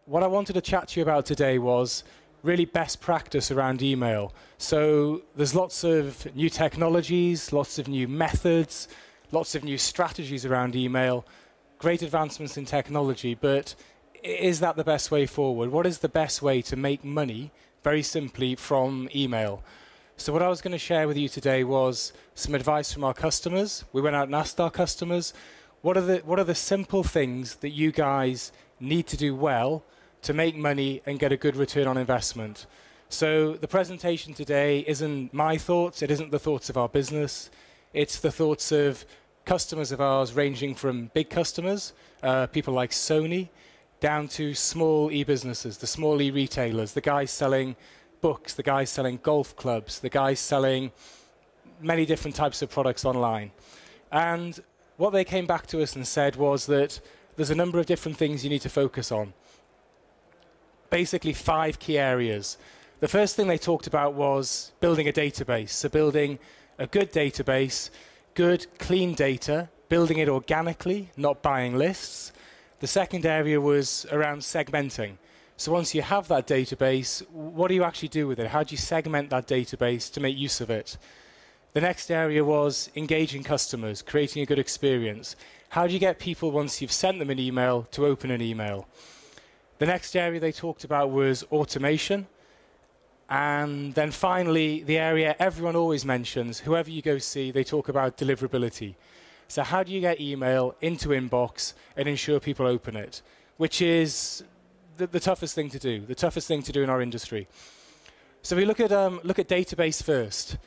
what I wanted to chat to you about today was really best practice around email. So there's lots of new technologies, lots of new methods, lots of new strategies around email, great advancements in technology, but is that the best way forward? What is the best way to make money, very simply, from email? So what I was going to share with you today was some advice from our customers. We went out and asked our customers, what are the simple things that you guys need to do well to make money and get a good return on investment? So the presentation today isn't my thoughts, it isn't the thoughts of our business, it's the thoughts of customers of ours ranging from big customers, people like Sony, down to small e-businesses, the small e-retailers, the guys selling books, the guys selling golf clubs, the guys selling many different types of products online. And what they came back to us and said was that there's a number of different things you need to focus on. Basically 5 key areas. The first thing they talked about was building a database. So building a good database, good clean data, building it organically, not buying lists. The second area was around segmenting. So once you have that database, what do you actually do with it? How do you segment that database to make use of it? The next area was engaging customers, creating a good experience. How do you get people, once you've sent them an email, to open an email? The next area they talked about was automation. And then finally, the area everyone always mentions, whoever you go see, they talk about deliverability. So how do you get email into inbox and ensure people open it? Which is the toughest thing to do, the toughest thing to do in our industry. So we look at database first.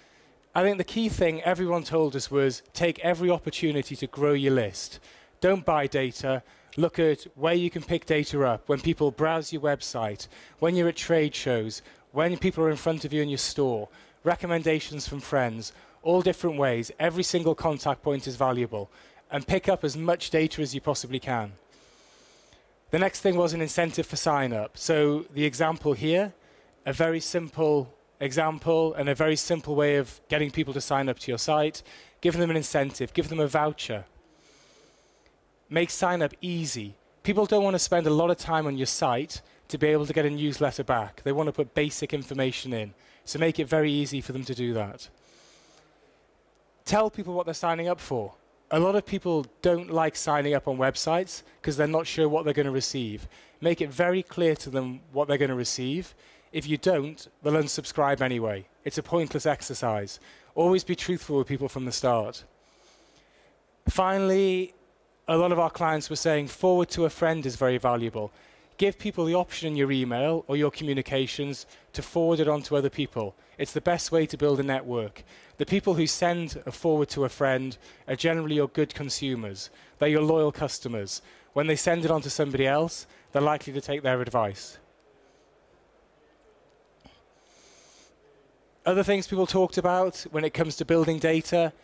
I think the key thing everyone told us was take every opportunity to grow your list. Don't buy data. Look at where you can pick data up, when people browse your website, when you're at trade shows, when people are in front of you in your store, recommendations from friends, all different ways. Every single contact point is valuable. And pick up as much data as you possibly can. The next thing was an incentive for sign-up. So the example here, a very simple example and a very simple way of getting people to sign up to your site. Give them an incentive, give them a voucher. Make sign-up easy. People don't want to spend a lot of time on your site to be able to get a newsletter back. They want to put basic information in. So make it very easy for them to do that. Tell people what they're signing up for. A lot of people don't like signing up on websites because they're not sure what they're going to receive. Make it very clear to them what they're going to receive. If you don't, they'll unsubscribe anyway. It's a pointless exercise. Always be truthful with people from the start. Finally, a lot of our clients were saying forward to a friend is very valuable. Give people the option in your email or your communications to forward it on to other people. It's the best way to build a network. The people who send a forward to a friend are generally your good consumers. They're your loyal customers. When they send it on to somebody else, they're likely to take their advice. Other things people talked about when it comes to building data,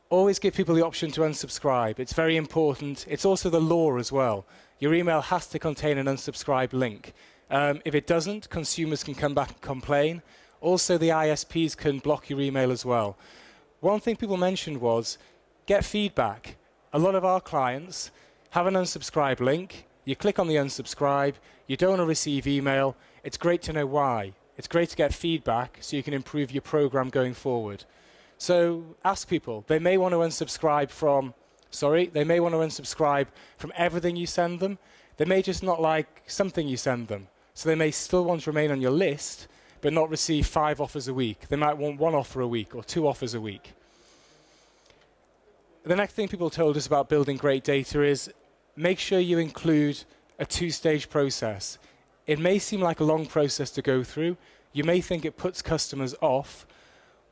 always give people the option to unsubscribe. It's very important. It's also the law as well. Your email has to contain an unsubscribe link. If it doesn't, consumers can come back and complain. Also, the ISPs can block your email as well. One thing people mentioned was get feedback. A lot of our clients have an unsubscribe link. You click on the unsubscribe. You don't want to receive email. It's great to know why. It's great to get feedback so you can improve your program going forward. So ask people. They may want to unsubscribe from everything you send them. They may just not like something you send them. So they may still want to remain on your list, but not receive 5 offers a week. They might want 1 offer a week or 2 offers a week. The next thing people told us about building great data is make sure you include a 2-stage process. It may seem like a long process to go through. You may think it puts customers off.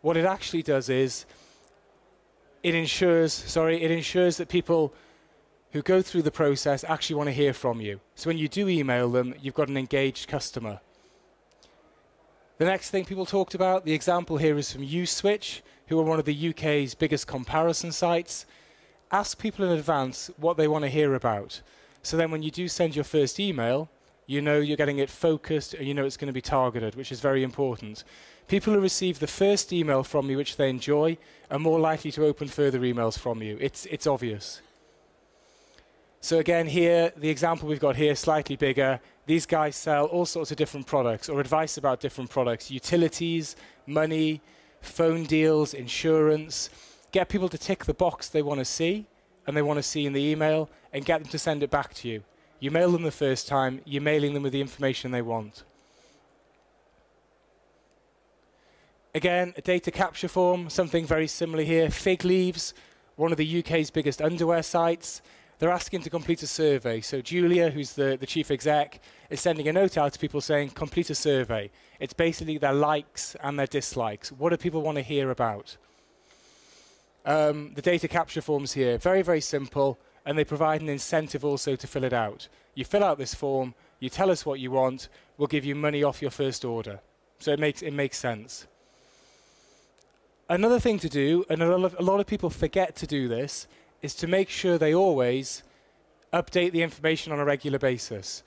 What it actually does is it ensures that people who go through the process actually want to hear from you. So when you do email them, you've got an engaged customer. The next thing people talked about, the example here is from Uswitch, who are one of the UK's biggest comparison sites. Ask people in advance what they want to hear about. So then when you do send your first email, you know you're getting it focused and you know it's going to be targeted, which is very important. People who receive the first email from you, which they enjoy, are more likely to open further emails from you. It's obvious. So again, here, the example we've got here, slightly bigger. These guys sell all sorts of different products or advice about different products, utilities, money, phone deals, insurance. Get people to tick the box they want to see and they want to see in the email and get them to send it back to you. You mail them the first time, you're mailing them with the information they want. Again, a data capture form, something very similar here. Fig Leaves, one of the UK's biggest underwear sites. They're asking to complete a survey. So Julia, who's the chief exec, is sending a note out to people saying, complete a survey. It's basically their likes and their dislikes. What do people want to hear about? The data capture forms here, very, very simple, and they provide an incentive also to fill it out. You fill out this form, you tell us what you want, we'll give you money off your first order. So it makes sense. Another thing to do, and a lot of people forget to do this, is to make sure they always update the information on a regular basis.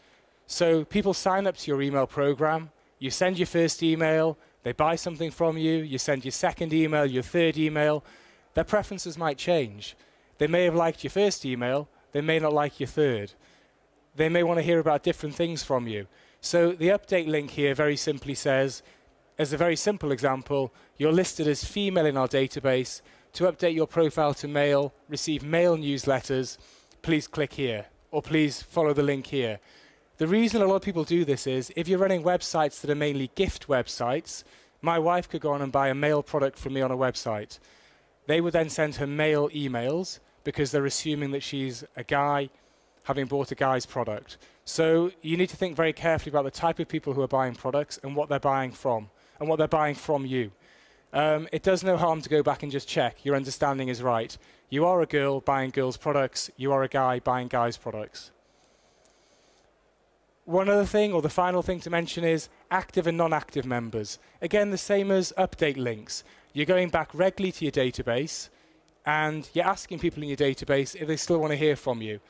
So people sign up to your email program, you send your first email, they buy something from you, you send your second email, your third email. Their preferences might change. They may have liked your first email, they may not like your third. They may want to hear about different things from you. So the update link here very simply says, as a very simple example, you're listed as female in our database. To update your profile to male, receive male newsletters, please click here, or please follow the link here. The reason a lot of people do this is, if you're running websites that are mainly gift websites, my wife could go on and buy a male product from me on a website. They would then send her male emails, because they're assuming that she's a guy having bought a guy's product. So you need to think very carefully about the type of people who are buying products and what they're buying from, and what they're buying from you. It does no harm to go back and just check your understanding is right. You are a girl buying girls' products. You are a guy buying guys' products. One other thing, or the final thing to mention, is active and non-active members. Again, the same as update links. You're going back regularly to your database, and you're asking people in your database if they still want to hear from you.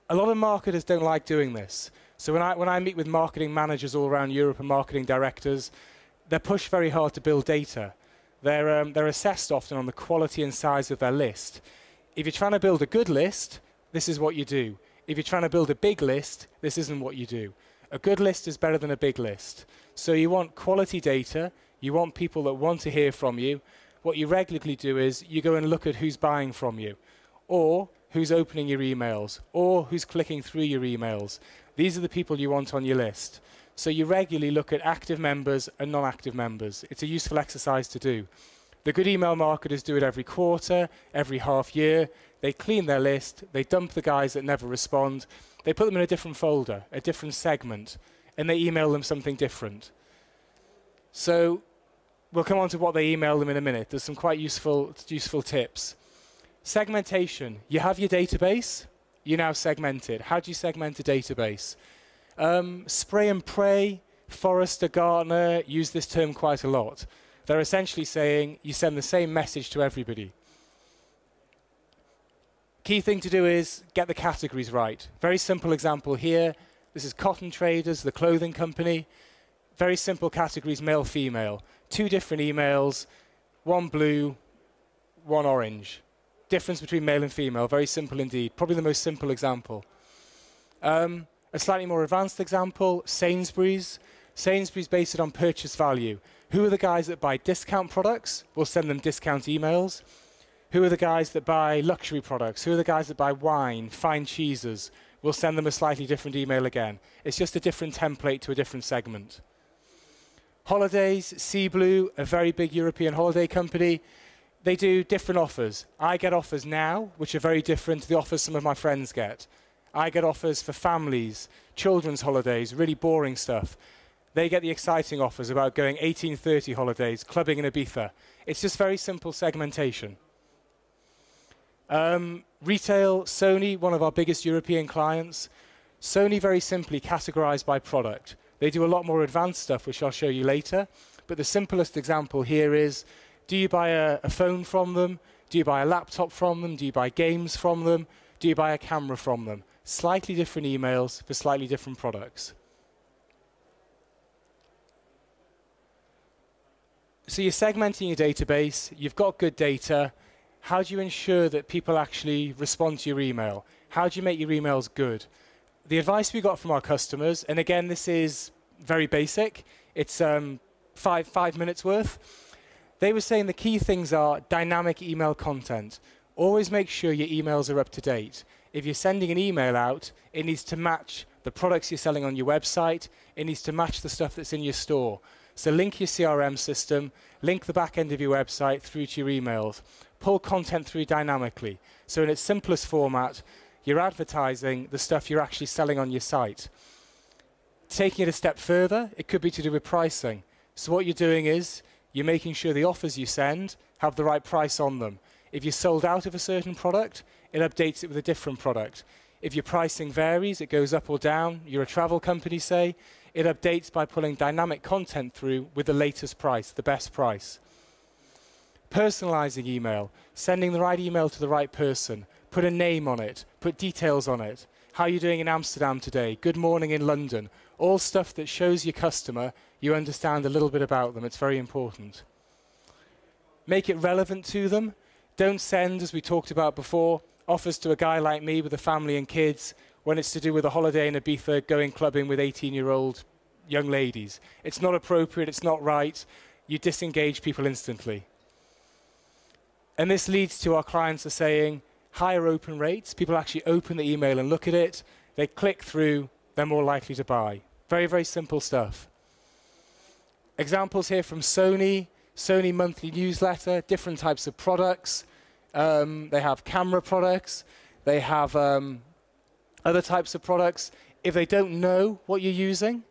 A lot of marketers don't like doing this. So when I meet with marketing managers all around Europe and marketing directors, they're pushed very hard to build data. They're assessed often on the quality and size of their list. If you're trying to build a good list, this is what you do. If you're trying to build a big list, this isn't what you do. A good list is better than a big list. So you want quality data. You want people that want to hear from you. What you regularly do is you go and look at who's buying from you, or who's opening your emails, or who's clicking through your emails. These are the people you want on your list. So you regularly look at active members and non-active members. It's a useful exercise to do. The good email marketers do it every quarter, every half year. They clean their list, they dump the guys that never respond, they put them in a different folder, a different segment, and they email them something different. So we'll come on to what they email them in a minute. There's some quite useful tips. Segmentation. You have your database, you now segment it. How do you segment a database? Spray and pray, Forrester, Gartner use this term quite a lot. They're essentially saying you send the same message to everybody. Key thing to do is get the categories right. Very simple example here. This is Cotton Traders, the clothing company. Very simple categories, male, female. 2 different emails, one blue, one orange. Difference between male and female, very simple indeed. Probably the most simple example. A slightly more advanced example, Sainsbury's. Sainsbury's based it on purchase value. Who are the guys that buy discount products? We'll send them discount emails. Who are the guys that buy luxury products? Who are the guys that buy wine, fine cheeses? We'll send them a slightly different email again. It's just a different template to a different segment. Holidays, Sea Blue, a very big European holiday company. They do different offers. I get offers now, which are very different to the offers some of my friends get. I get offers for families, children's holidays, really boring stuff. They get the exciting offers about going 1830 holidays, clubbing in Ibiza. It's just very simple segmentation. Retail, Sony, one of our biggest European clients. Sony very simply categorized by product. They do a lot more advanced stuff, which I'll show you later. But the simplest example here is, do you buy a phone from them? Do you buy a laptop from them? Do you buy games from them? Do you buy a camera from them? Slightly different emails for slightly different products. So you're segmenting your database. You've got good data. How do you ensure that people actually respond to your email? How do you make your emails good? The advice we got from our customers, and again, this is very basic. It's 5 minutes worth. They were saying the key things are dynamic email content. Always make sure your emails are up to date. If you're sending an email out, it needs to match the products you're selling on your website. It needs to match the stuff that's in your store. So link your CRM system, link the back end of your website through to your emails. Pull content through dynamically. So in its simplest format, you're advertising the stuff you're actually selling on your site. Taking it a step further, it could be to do with pricing. So what you're doing is you're making sure the offers you send have the right price on them. If you're sold out of a certain product, it updates it with a different product. If your pricing varies, it goes up or down. You're a travel company, say, it updates by pulling dynamic content through with the latest price, the best price. Personalizing email, sending the right email to the right person. Put a name on it, put details on it. How are you doing in Amsterdam today? Good morning in London. All stuff that shows your customer you understand a little bit about them. It's very important. Make it relevant to them. Don't send, as we talked about before, offers to a guy like me with a family and kids when it's to do with a holiday in Ibiza going clubbing with 18-year-old young ladies. It's not appropriate, it's not right. You disengage people instantly. And this leads to our clients are saying higher open rates. People actually open the email and look at it. They click through, they're more likely to buy. Very, very simple stuff. Examples here from Sony monthly newsletter, different types of products. They have camera products. They have other types of products. If they don't know what you're using,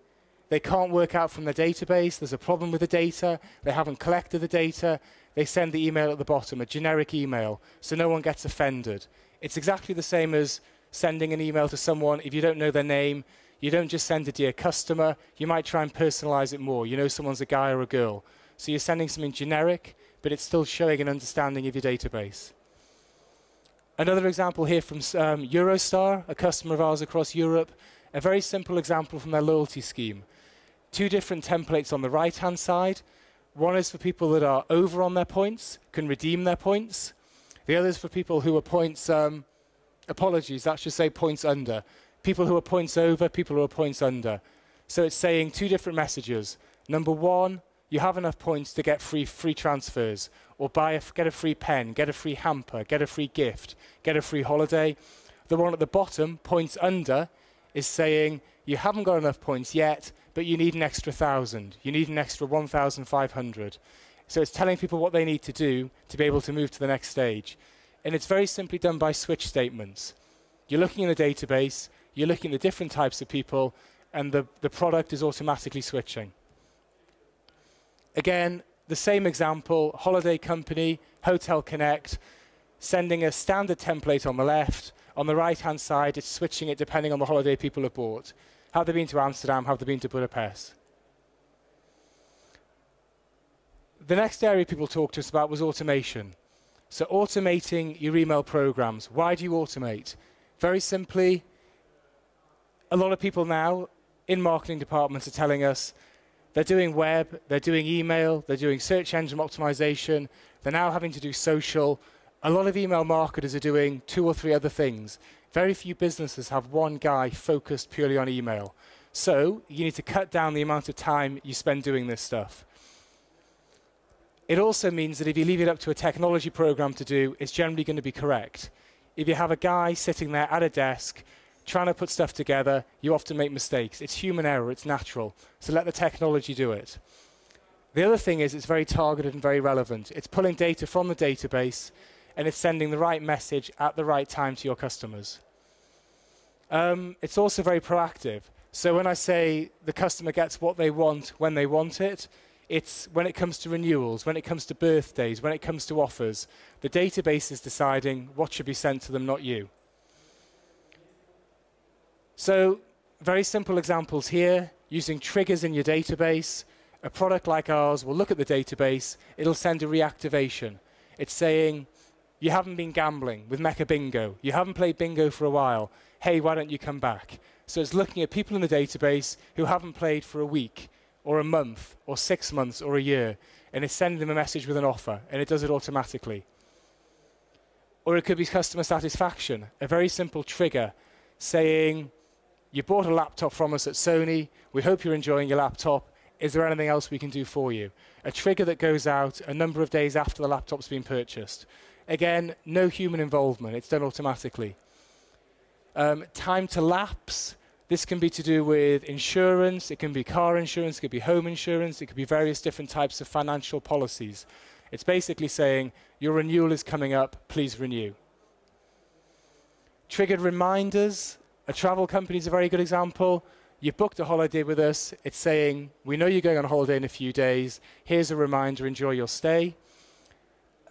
they can't work out from the database. There's a problem with the data. They haven't collected the data. They send the email at the bottom, a generic email, so no one gets offended. It's exactly the same as sending an email to someone. If you don't know their name, you don't just send a dear customer. You might try and personalize it more. You know someone's a guy or a girl. So you're sending something generic, but it's still showing an understanding of your database. Another example here from Eurostar, a customer of ours across Europe. A very simple example from their loyalty scheme. 2 different templates on the right-hand side. One is for people that are over on their points, can redeem their points. The other is for people who are points, apologies, that should say points under. People who are points over, people who are points under. So it's saying 2 different messages. Number 1, you have enough points to get free transfers, or get a free pen, get a free hamper, get a free gift, get a free holiday. The one at the bottom, points under, is saying you haven't got enough points yet, but you need an extra 1,000. You need an extra 1,500. So it's telling people what they need to do to be able to move to the next stage. And it's very simply done by switch statements. You're looking in the database, you're looking at the different types of people, and the product is automatically switching. Again, the same example, holiday company, Hotel Connect, sending a standard template on the left. On the right-hand side, it's switching it depending on the holiday people have bought. Have they been to Amsterdam? Have they been to Budapest? The next area people talked to us about was automation. So automating your email programs. Why do you automate? Very simply, a lot of people now in marketing departments are telling us they're doing web, they're doing email, they're doing search engine optimization, they're now having to do social. A lot of email marketers are doing 2 or 3 other things. Very few businesses have one guy focused purely on email. So you need to cut down the amount of time you spend doing this stuff. It also means that if you leave it up to a technology program to do, it's generally going to be correct. If you have a guy sitting there at a desk trying to put stuff together, you often make mistakes. It's human error, it's natural. So let the technology do it. The other thing is it's very targeted and very relevant. It's pulling data from the database and it's sending the right message at the right time to your customers. It's also very proactive. So when I say the customer gets what they want when they want it, it's when it comes to renewals, when it comes to birthdays, when it comes to offers. The database is deciding what should be sent to them, not you. So very simple examples here, using triggers in your database. A product like ours will look at the database, it'll send a reactivation. It's saying, you haven't been gambling with Mecca Bingo. You haven't played bingo for a while. Hey, why don't you come back? So it's looking at people in the database who haven't played for a week, or a month, or 6 months, or a year, and it's sending them a message with an offer, and it does it automatically. Or it could be customer satisfaction, a very simple trigger saying, you bought a laptop from us at Sony, we hope you're enjoying your laptop, is there anything else we can do for you? A trigger that goes out a number of days after the laptop's been purchased. Again, no human involvement, it's done automatically. Time to lapse, this can be to do with insurance, it can be car insurance, it could be home insurance, it could be various different types of financial policies. It's basically saying, your renewal is coming up, please renew. Triggered reminders, a travel company is a very good example. You've booked a holiday with us, it's saying, we know you're going on holiday in a few days, here's a reminder, enjoy your stay.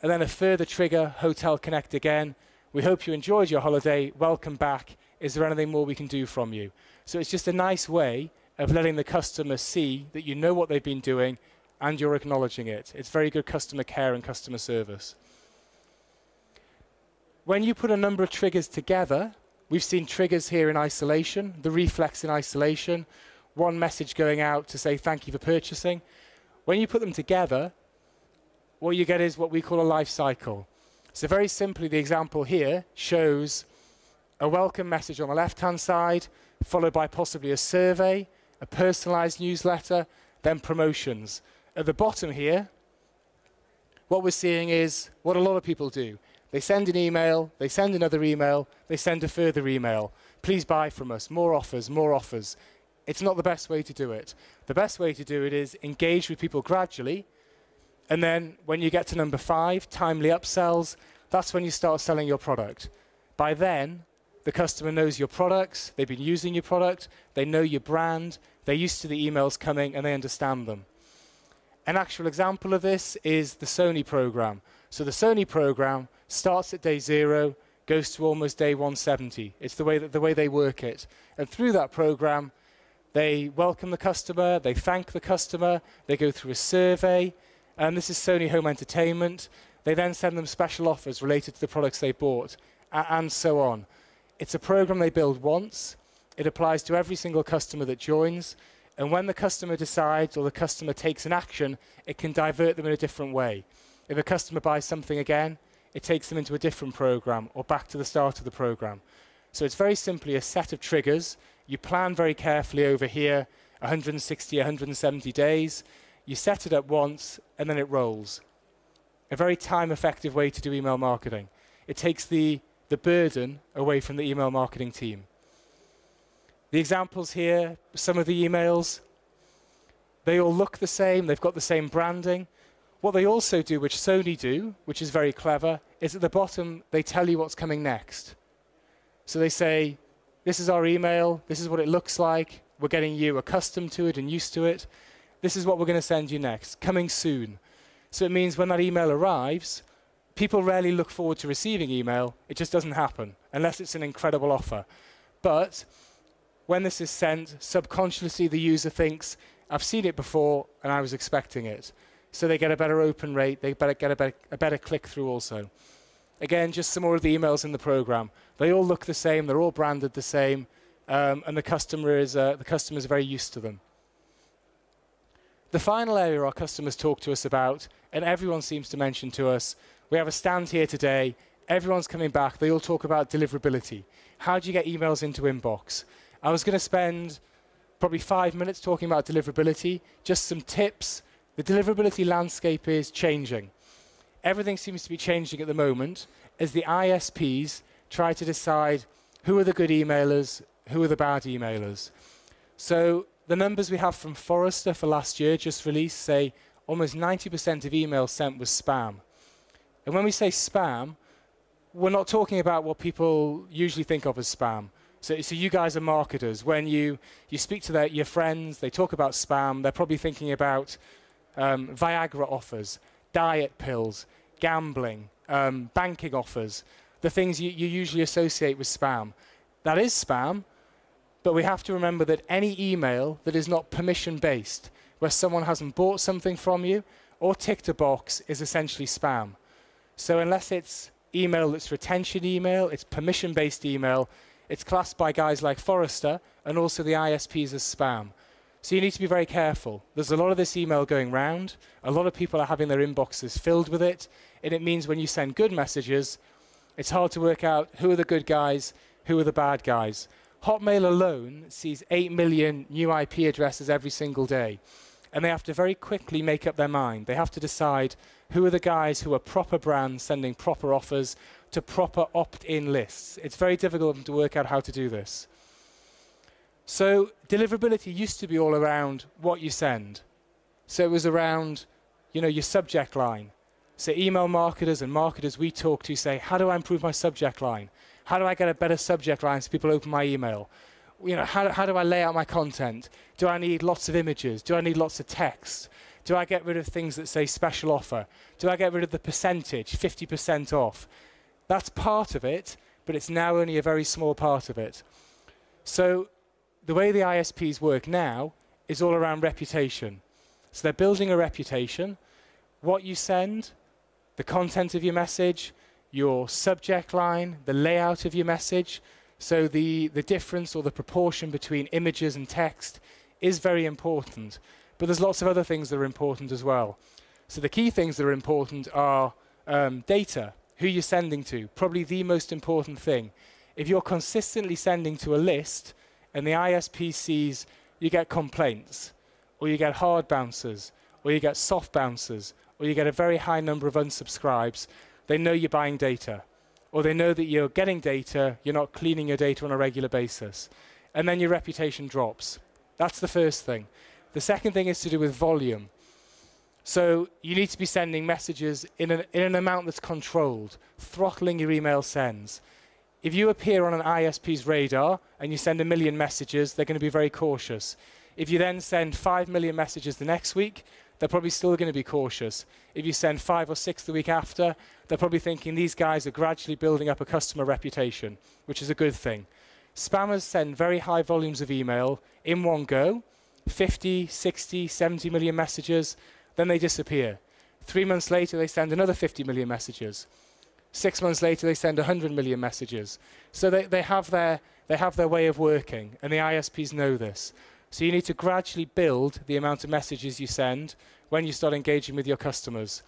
And then a further trigger, Hotel Connect again, we hope you enjoyed your holiday, welcome back, is there anything more we can do from you? So it's just a nice way of letting the customer see that you know what they've been doing and you're acknowledging it. It's very good customer care and customer service. When you put a number of triggers together, we've seen triggers here in isolation, the reflex in isolation, one message going out to say thank you for purchasing. When you put them together, what you get is what we call a life cycle. So very simply, the example here shows a welcome message on the left-hand side, followed by possibly a survey, a personalized newsletter, then promotions. At the bottom here, what we're seeing is what a lot of people do. They send an email, they send another email, they send a further email. Please buy from us, more offers, more offers. It's not the best way to do it. The best way to do it is engage with people gradually, and then when you get to number 5, timely upsells, that's when you start selling your product. By then, the customer knows your products, they've been using your product, they know your brand, they're used to the emails coming, and they understand them. An actual example of this is the Sony program. So the Sony program starts at day 0, goes to almost day 170. It's the way they work it. And through that program, they welcome the customer, they thank the customer, they go through a survey, and this is Sony Home Entertainment. They then send them special offers related to the products they bought, and so on. It's a program they build once. It applies to every single customer that joins. And when the customer decides or the customer takes an action, it can divert them in a different way. If a customer buys something again, it takes them into a different program or back to the start of the program. So it's very simply a set of triggers. You plan very carefully over here, 160, 170 days. You set it up once, and then it rolls. A very time-effective way to do email marketing. It takes the burden away from the email marketing team. The examples here, some of the emails, they all look the same, they've got the same branding. What they also do, which Sony do, which is very clever, is at the bottom they tell you what's coming next. So they say, this is our email, this is what it looks like, we're getting you accustomed to it and used to it. This is what we're going to send you next, coming soon. So it means when that email arrives, people rarely look forward to receiving email, it just doesn't happen, unless it's an incredible offer. But when this is sent, subconsciously the user thinks, I've seen it before and I was expecting it. So they get a better open rate, they get a better click-through also. Again, just some more of the emails in the program. They all look the same, they're all branded the same, and the customer is very used to them. The final area our customers talk to us about, and everyone seems to mention to us, we have a stand here today, everyone's coming back, they all talk about deliverability. How do you get emails into inbox? I was going to spend probably 5 minutes talking about deliverability, just some tips. The deliverability landscape is changing. Everything seems to be changing at the moment as the ISPs try to decide who are the good emailers, who are the bad emailers. So the numbers we have from Forrester for last year, just released, say almost 90% of emails sent was spam. And when we say spam, we're not talking about what people usually think of as spam. So you guys are marketers. When you speak to your friends, they talk about spam, they're probably thinking about Viagra offers, diet pills, gambling, banking offers, the things you usually associate with spam. That is spam, but we have to remember that any email that is not permission-based, where someone hasn't bought something from you or ticked a box, is essentially spam. So unless it's email that's retention email, it's permission-based email, it's classed by guys like Forrester and also the ISPs as spam. So you need to be very careful. There's a lot of this email going round. A lot of people are having their inboxes filled with it. And it means when you send good messages, It's hard to work out who are the good guys, who are the bad guys. Hotmail alone sees 8 million new IP addresses every single day. And they have to very quickly make up their mind. They have to decide who are the guys who are proper brands sending proper offers to proper opt-in lists. It's very difficult to work out how to do this. So deliverability used to be all around what you send. So it was around, your subject line. So email marketers and marketers we talk to say, how do I improve my subject line? How do I get a better subject line so people open my email? How do I lay out my content? Do I need lots of images? Do I need lots of text? Do I get rid of things that say special offer? Do I get rid of the percentage, 50% off? That's part of it, but it's now only a very small part of it. So the way the ISPs work now is all around reputation. So they're building a reputation. What you send, the content of your message, your subject line, the layout of your message. So the difference or the proportion between images and text is very important. But there's lots of other things that are important as well. So the key things that are important are data, who you're sending to, probably the most important thing. If you're consistently sending to a list and the ISP sees you get complaints, or you get hard bounces, or you get soft bounces, or you get a very high number of unsubscribes, they know you're buying data. Or they know that you're getting data, you're not cleaning your data on a regular basis. And then your reputation drops. That's the first thing. The second thing is to do with volume. So you need to be sending messages in an amount that's controlled, throttling your email sends. If you appear on an ISP's radar and you send 1 million messages, they're going to be very cautious. If you then send 5 million messages the next week, they're probably still going to be cautious. If you send 5 or 6 the week after, they're probably thinking these guys are gradually building up a customer reputation, which is a good thing. Spammers send very high volumes of email in one go, 50, 60, 70 million messages, then they disappear. 3 months later, they send another 50 million messages. 6 months later, they send 100 million messages. So they have their way of working, and the ISPs know this. So you need to gradually build the amount of messages you send when you start engaging with your customers.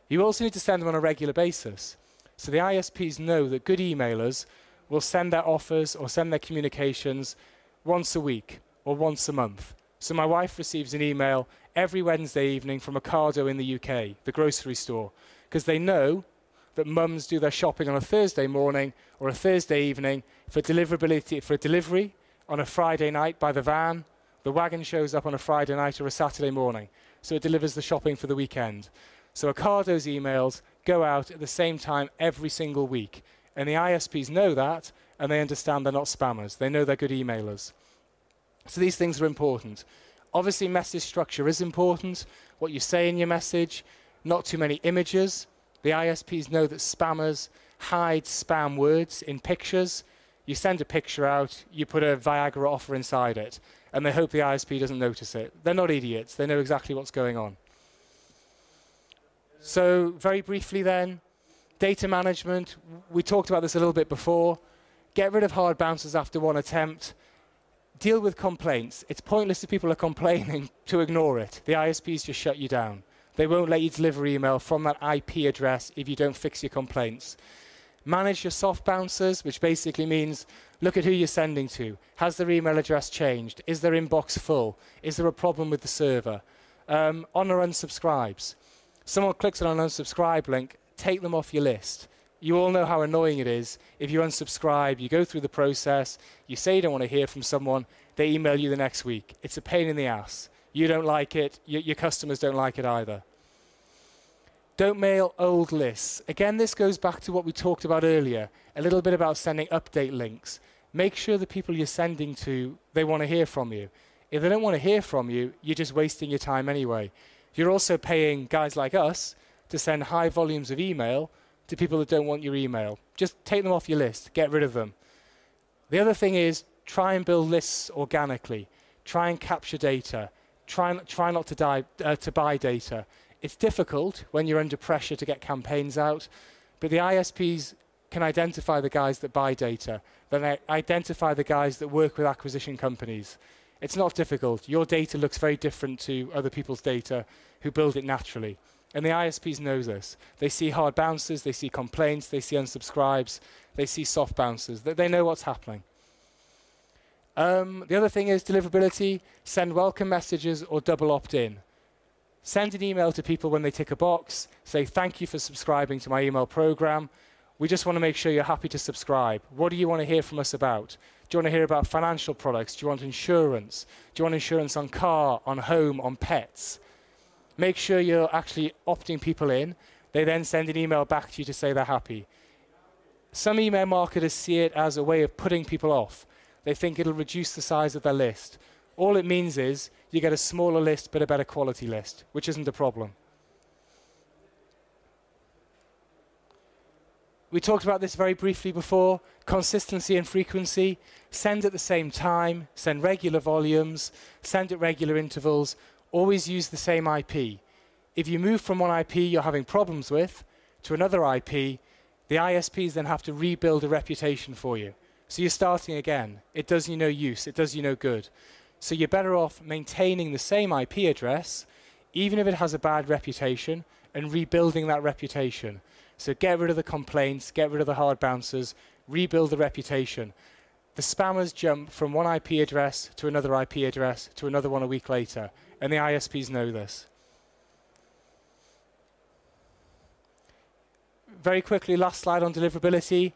You also need to send them on a regular basis. So the ISPs know that good emailers will send their offers or send their communications once a week or once a month. So my wife receives an email every Wednesday evening from Ocado in the UK, the grocery store, because they know that mums do their shopping on a Thursday morning or a Thursday evening for deliverability, for a delivery on a Friday night by the van. The wagon shows up on a Friday night or a Saturday morning, so it delivers the shopping for the weekend. So Ocado's emails go out at the same time every single week, and the ISPs know that, and they understand they're not spammers. They know they're good emailers. So these things are important. Obviously, message structure is important, what you say in your message, not too many images. The ISPs know that spammers hide spam words in pictures. You send a picture out, you put a Viagra offer inside it, and they hope the ISP doesn't notice it. They're not idiots. They know exactly what's going on. So very briefly then, data management. We talked about this a little bit before. Get rid of hard bounces after one attempt. Deal with complaints. It's pointless if people are complaining to ignore it. The ISPs just shut you down. They won't let you deliver email from that IP address if you don't fix your complaints. Manage your soft bounces, which basically means look at who you're sending to. Has their email address changed? Is their inbox full? Is there a problem with the server? On or unsubscribes. Someone clicks on an unsubscribe link, take them off your list. You all know how annoying it is. If you unsubscribe, you go through the process, you say you don't want to hear from someone, they email you the next week. It's a pain in the ass. You don't like it, your customers don't like it either. Don't mail old lists. Again, this goes back to what we talked about earlier, a little bit about sending update links. Make sure the people you're sending to, they want to hear from you. If they don't want to hear from you, you're just wasting your time anyway. You're also paying guys like us to send high volumes of email to people that don't want your email. Just take them off your list, get rid of them. The other thing is try and build lists organically. Try and capture data. Try not to buy data. It's difficult when you're under pressure to get campaigns out, but the ISPs can identify the guys that buy data, then they identify the guys that work with acquisition companies. It's not difficult. Your data looks very different to other people's data who build it naturally. And the ISPs know this. They see hard bounces, they see complaints, they see unsubscribes, they see soft bounces. They know what's happening. The other thing is deliverability. Send welcome messages or double opt-in. Send an email to people when they tick a box. Say, thank you for subscribing to my email program. We just want to make sure you're happy to subscribe. What do you want to hear from us about? Do you want to hear about financial products? Do you want insurance? Do you want insurance on car, on home, on pets? Make sure you're actually opting people in. They then send an email back to you to say they're happy. Some email marketers see it as a way of putting people off. They think it'll reduce the size of their list. All it means is you get a smaller list but a better quality list, which isn't a problem. We talked about this very briefly before. Consistency and frequency. Send at the same time, send regular volumes, send at regular intervals. Always use the same IP. If you move from one IP you're having problems with to another IP, the ISPs then have to rebuild a reputation for you. So you're starting again. It does you no use. It does you no good. So you're better off maintaining the same IP address, even if it has a bad reputation, and rebuilding that reputation. So get rid of the complaints, get rid of the hard bouncers, rebuild the reputation. The spammers jump from one IP address to another IP address to another one a week later, and the ISPs know this. Very quickly, last slide on deliverability.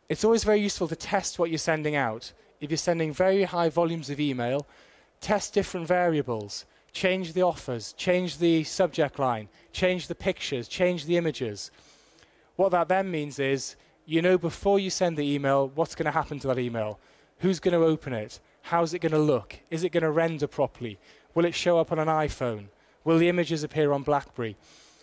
It's always very useful to test what you're sending out. If you're sending very high volumes of email, test different variables. Change the offers, change the subject line, change the pictures, change the images. What that then means is, you know before you send the email what's going to happen to that email. Who's going to open it? How's it going to look? Is it going to render properly? Will it show up on an iPhone? Will the images appear on BlackBerry?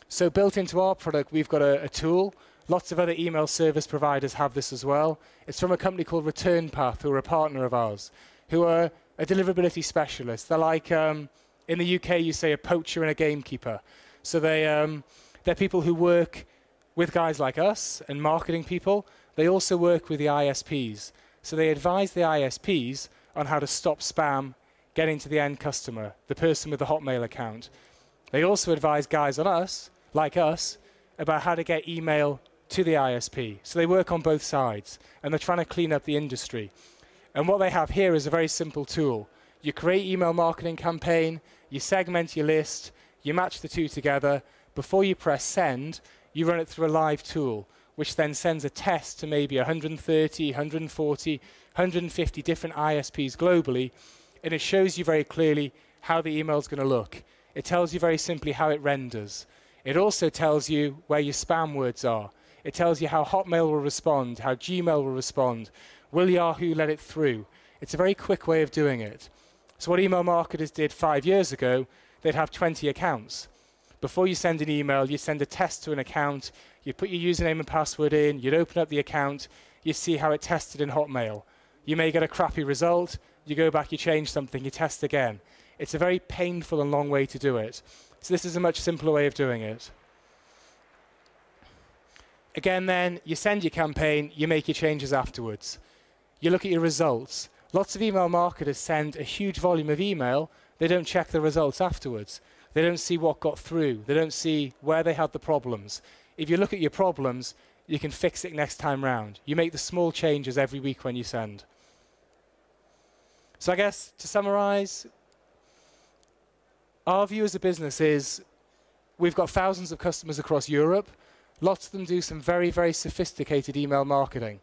So built into our product, we've got a tool. Lots of other email service providers have this as well. It's from a company called ReturnPath, who are a partner of ours, who are a deliverability specialist. They're like, in the UK, you say a poacher and a gamekeeper. So they're people who work with guys like us and marketing people. They also work with the ISPs. So they advise the ISPs on how to stop spam getting to the end customer, the person with the Hotmail account. They also advise guys like us, about how to get email to the ISP. So they work on both sides, and they're trying to clean up the industry. And what they have here is a very simple tool. You create email marketing campaign, you segment your list, you match the two together. Before you press send, you run it through a live tool, which then sends a test to maybe 130, 140, 150 different ISPs globally, and it shows you very clearly how the email is going to look. It tells you very simply how it renders. It also tells you where your spam words are. It tells you how Hotmail will respond, how Gmail will respond. Will Yahoo let it through? It's a very quick way of doing it. So what email marketers did 5 years ago, they'd have 20 accounts. Before you send an email, you send a test to an account, you put your username and password in, you'd open up the account, you see how it tested in Hotmail. You may get a crappy result, you go back, you change something, you test again. It's a very painful and long way to do it. So this is a much simpler way of doing it. Again then, you send your campaign, you make your changes afterwards. You look at your results. Lots of email marketers send a huge volume of email, they don't check the results afterwards. They don't see what got through, they don't see where they had the problems. If you look at your problems, you can fix it next time round. You make the small changes every week when you send. So I guess, to summarize, our view as a business is we've got thousands of customers across Europe. Lots of them do some very, very sophisticated email marketing.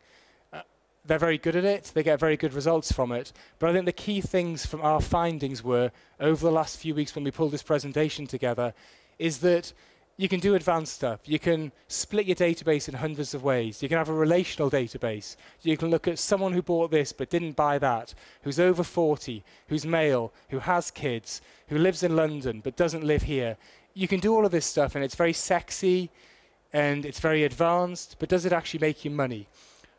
They're very good at it. They get very good results from it. But I think the key things from our findings were, over the last few weeks when we pulled this presentation together, is that you can do advanced stuff. You can split your database in hundreds of ways. You can have a relational database. You can look at someone who bought this but didn't buy that, who's over 40, who's male, who has kids, who lives in London but doesn't live here. You can do all of this stuff, and it's very sexy and it's very advanced, but does it actually make you money?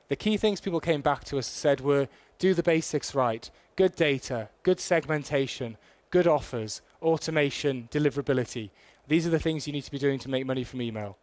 The key things people came back to us and said were, do the basics right. Good data, good segmentation, good offers, automation, deliverability. These are the things you need to be doing to make money from email.